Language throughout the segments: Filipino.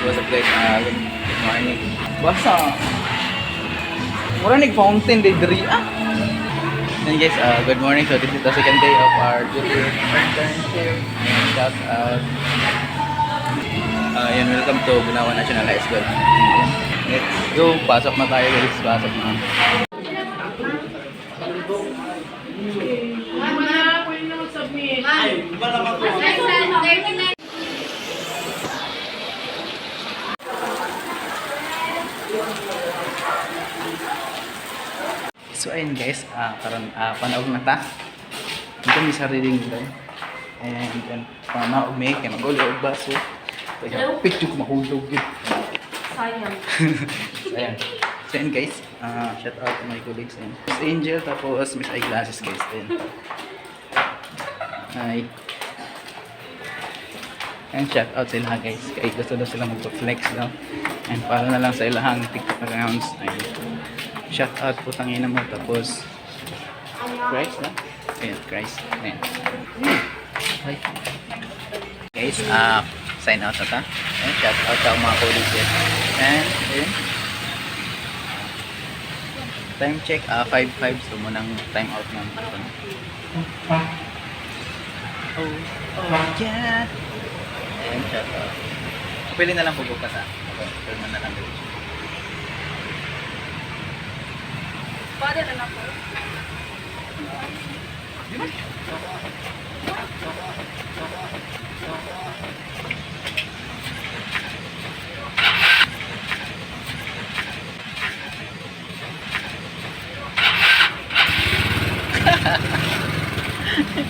What's up guys? Good morning. Basta. Mura nag-fountain day diri Then guys, good morning. So this is the second day of our duty internship. And shout out. Welcome to Bunawan National High School. Let's go. Pasok na tayo guys. Pasok na. So ayun guys, karon panahon na ta. Dito may sariling daw. And then panaog may kay magulo og baso. Kaya picture ko mahulog yun. Sayang. Ayan. So ayun guys, shout out to my colleagues. Ayan. Miss Angel tapos Miss Eyeglasses guys. Ayan. Hi. And shout out sa ilaha guys. Kaya gusto daw sila magpa-flex daw. And para na lang sa ilahang TikTok accounts. Ayan. Shout out po tangina mo tapos Christ na? Ayan, Christ. Ayan. Hi. Guys, sign out na ta. Ayan, shout out sa mga colleagues. And, ayan. Time check, 5:05. So, munang time out na. Oh, yeah. Ayan, shout out. Kapili na lang po bukas Okay, turn na lang. Pwede rin ako.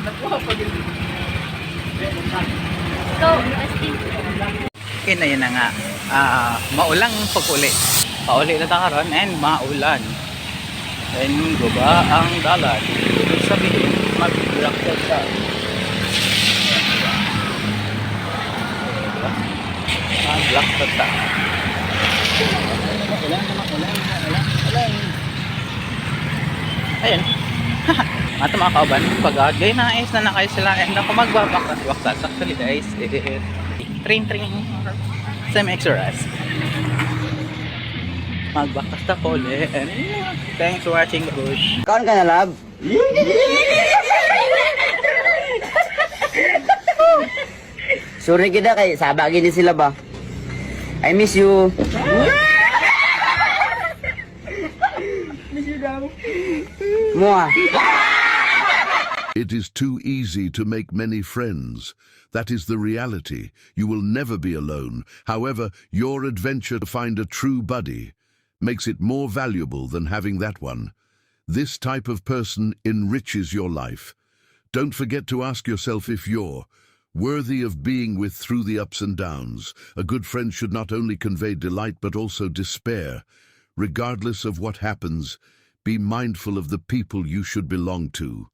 Nakuha pa din. So, resting. Okay na yun na nga. Maulang pag-uli. Pauli na ta karon and maulan. And guba ang dalan. Ibig sabihin, mag-blocked ka. Mag-blocked ka. Ulan. Ayan. Ato mga kauban, pag gay na is na kayo sila and ako magbabaktas. Actually guys, train. Same exercise. Magbaktas na po ulit. And thanks for watching the bush. Kaon ka na, love? Sorry kita kay sabagi ni sila ba? I miss you. Miss you daw. Mua. It is too easy to make many friends. That is the reality. You will never be alone. However, your adventure to find a true buddy makes it more valuable than having that one. This type of person enriches your life. Don't forget to ask yourself if you're worthy of being with through the ups and downs. A good friend should not only convey delight but also despair. Regardless of what happens, be mindful of the people you should belong to.